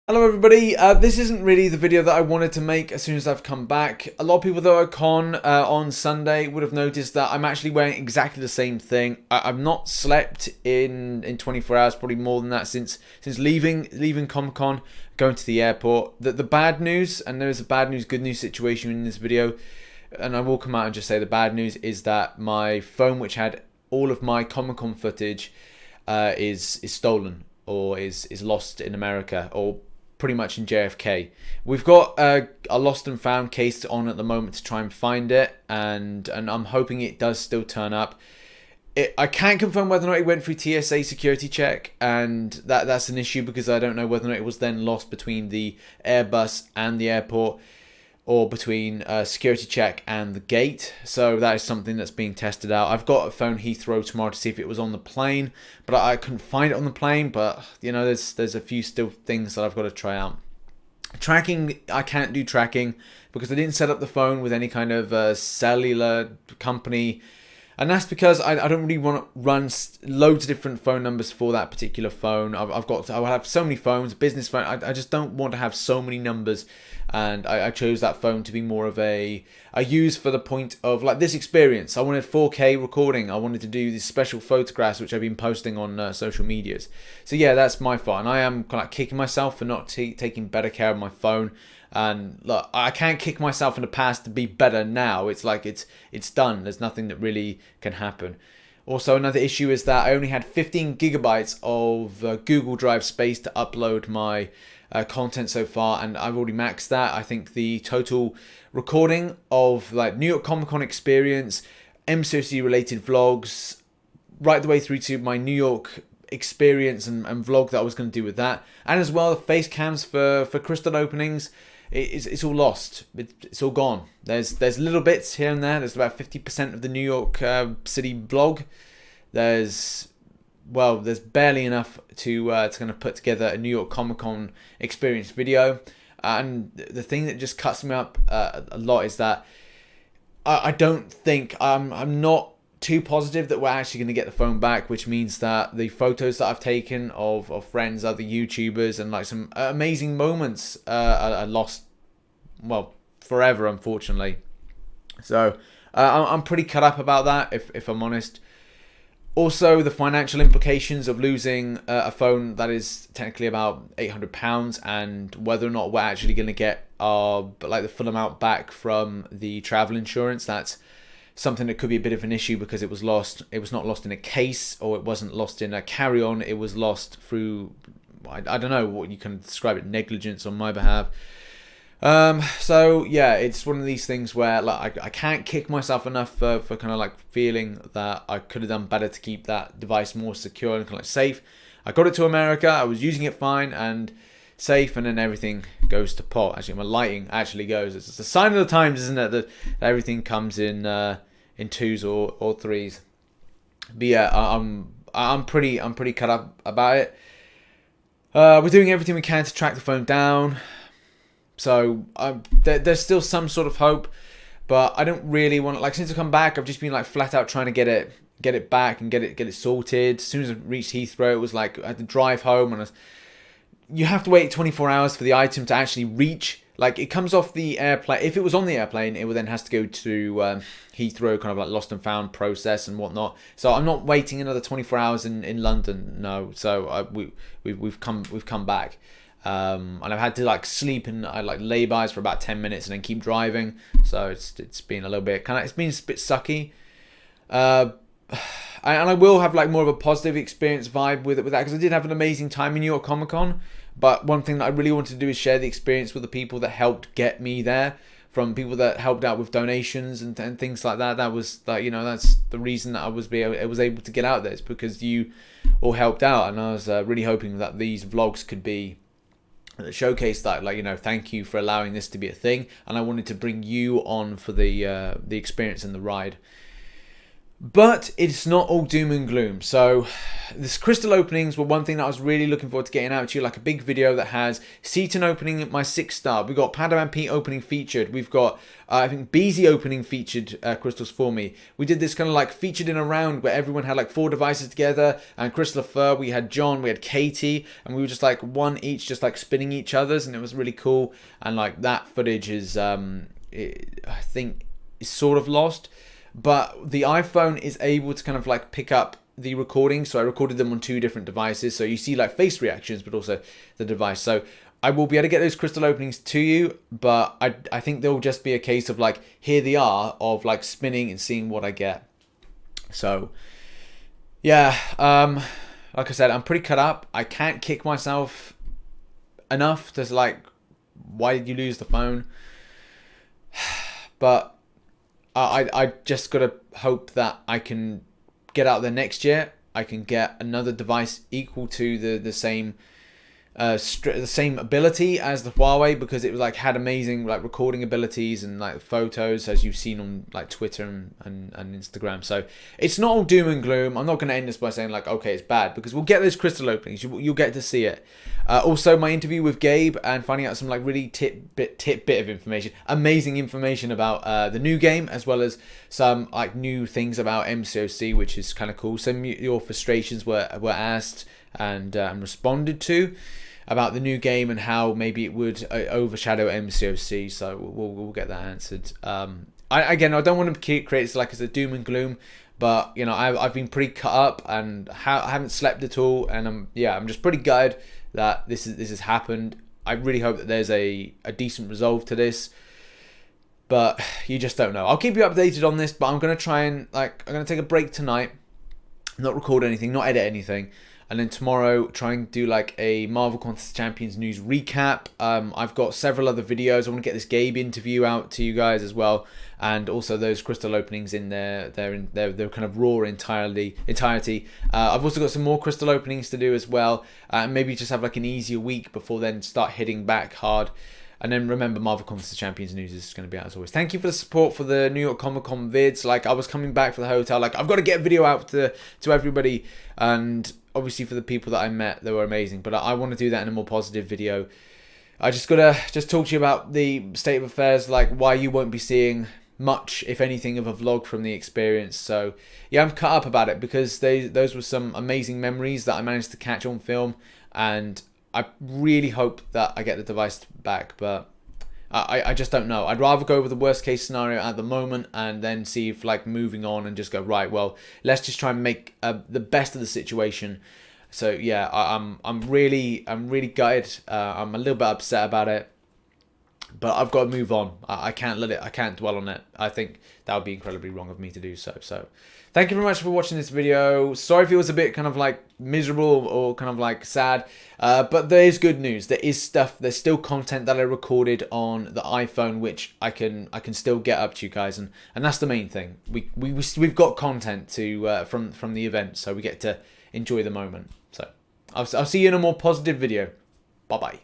Hello everybody, this isn't really the video that I wanted to make as soon as I've come back. A lot of people that were at con on Sunday would have noticed that I'm actually wearing exactly the same thing. I've not slept in 24 hours, probably more than that since leaving Comic-Con, going to the airport. The bad news, and there is a bad news, good news situation in this video, and I will come out and just say the bad news is that my phone, which had all of my Comic-Con footage, is stolen or is lost in America, or pretty much in JFK. We've got a lost and found case on at the moment to try and find it, and I'm hoping it does still turn up. I can't confirm whether or not it went through TSA security check, and that's an issue because I don't know whether or not it was then lost between the Airbus and the airport, or between security check and the gate. So that is something that's being tested out. I've got to phone Heathrow tomorrow to see if it was on the plane, but I couldn't find it on the plane. But you know, there's a few still things that I've got to try out. Tracking, I can't do tracking because I didn't set up the phone with any kind of cellular company. And that's because I don't really want to run loads of different phone numbers for that particular phone. I have so many phones, business phone. I just don't want to have so many numbers. And I chose that phone to be more of a use for the point of like this experience. I wanted 4K recording. I wanted to do these special photographs, which I've been posting on social medias. So yeah, that's my fault. And I am kind of kicking myself for not taking better care of my phone. And look, I can't kick myself in the past to be better now. It's like it's done. There's nothing that really can happen. Also, another issue is that I only had 15 gigabytes of Google Drive space to upload my content so far, and I've already maxed that. I think the total recording of like New York Comic Con experience, MCOC related vlogs, right the way through to my New York experience and vlog that I was going to do with that, and as well the face cams for crystal openings. It's all lost. It's all gone. There's little bits here and there. There's about 50% of the New York City vlog. There's barely enough to kind of put together a New York Comic Con experience video. And the thing that just cuts me up a lot is that I don't think I'm not too positive that we're actually going to get the phone back, which means that the photos that I've taken of friends, other YouTubers, and like some amazing moments are lost, well, forever, unfortunately. So I'm pretty cut up about that, if I'm honest. Also, the financial implications of losing a phone that is technically about £800, and whether or not we're actually going to get the full amount back from the travel insurance. That's something that could be a bit of an issue because it was lost. It was not lost in a case, or it wasn't lost in a carry-on. It was lost through, I don't know what you can describe it, negligence on my behalf. So yeah, it's one of these things where like I can't kick myself enough for kind of like feeling that I could have done better to keep that device more secure and kind of like safe. I got it to America. I was using it fine and safe, and then everything goes to pot. Actually, my lighting actually goes. It's a sign of the times, isn't it, that everything comes in twos or threes. But yeah, I'm pretty cut up about it. We're doing everything we can to track the phone down. So there's still some sort of hope, but I don't really want to, like, since I come back, I've just been like flat out trying to get it back and get it sorted. As soon as I reached Heathrow, it was like I had to drive home, and you have to wait 24 hours for the item to actually reach. Like, it comes off the airplane. If it was on the airplane, it then has to go to Heathrow, kind of like lost and found process and whatnot. So I'm not waiting another 24 hours in London. No. So we've come back. And I've had to like sleep and I like laybys for about 10 minutes and then keep driving. So it's been a little bit it's been a bit sucky. And I will have like more of a positive experience vibe with that, because I did have an amazing time in New York Comic Con. But one thing that I really wanted to do is share the experience with the people that helped get me there, from people that helped out with donations and things like that. That was like, you know, that's the reason that I was able to get out there. It's because you all helped out, and I was really hoping that these vlogs could be showcase that, like, you know, thank you for allowing this to be a thing, and I wanted to bring you on for the experience and the ride. But it's not all doom and gloom. So this crystal openings were one thing that I was really looking forward to getting out to you, like a big video that has Seaton opening at my 6-star. We've got Padawan P opening featured. We've got, I think, Beezy opening featured crystals for me. We did this kind of like featured in a round where everyone had like 4 devices together. And Crystal of Fur, we had John, we had Katie, and we were just like one each, just like spinning each other's. And it was really cool. And like that footage is, I think, is sort of lost. But the iPhone is able to kind of like pick up the recording. So I recorded them on 2 different devices. So you see like face reactions, but also the device. So I will be able to get those crystal openings to you. But I think there will just be a case of like, here they are, of like spinning and seeing what I get. So yeah, like I said, I'm pretty cut up. I can't kick myself enough to like, why did you lose the phone? But I just gotta hope that I can get out there next year. I can get another device equal to the same ability as the Huawei, because it was like had amazing like recording abilities and like photos, as you've seen on like Twitter and Instagram. So it's not all doom and gloom. I'm not going to end this by saying like, okay, it's bad, because we'll get those crystal openings. You'll get to see it. Also, my interview with Gabe and finding out some like really tidbit of information, amazing information about the new game, as well as some like new things about MCOC, which is kind of cool. Some of your frustrations were asked and responded to about the new game and how maybe it would overshadow MCOC. So we'll get that answered. I don't want to create it like as a doom and gloom, but you know, I've been pretty cut up and I haven't slept at all, and I'm just pretty gutted that this has happened. I really hope that there's a decent resolve to this, but you just don't know. I'll keep you updated on this, but I'm gonna try and I'm gonna take a break tonight, not record anything, not edit anything. And then tomorrow, try and do like a Marvel Contest Champions news recap. I've got several other videos. I want to get this Gabe interview out to you guys as well, and also those crystal openings in there. They're kind of raw entirety. I've also got some more crystal openings to do as well, and maybe just have like an easier week before then start hitting back hard. And then remember, Marvel Contest Champions news is going to be out as always. Thank you for the support for the New York Comic Con vids. Like, I was coming back for the hotel, like I've got to get a video out to everybody, and obviously for the people that I met, they were amazing. But I want to do that in a more positive video. I just gotta talk to you about the state of affairs, like why you won't be seeing much, if anything, of a vlog from the experience. So yeah, I'm cut up about it, because those were some amazing memories that I managed to catch on film, and I really hope that I get the device back, but I just don't know. I'd rather go with the worst case scenario at the moment and then see if like moving on and just go, right, well, let's just try and make the best of the situation. So yeah, I'm really gutted. I'm a little bit upset about it, but I've got to move on. I can't dwell on it. I think that would be incredibly wrong of me to do so. So thank you very much for watching this video. Sorry if it was a bit kind of like miserable or kind of like sad, but there is good news. There is stuff, there's still content that I recorded on the iPhone, which I can still get up to you guys, and that's the main thing. We've got content to from the event, so we get to enjoy the moment. So I'll see you in a more positive video. Bye bye.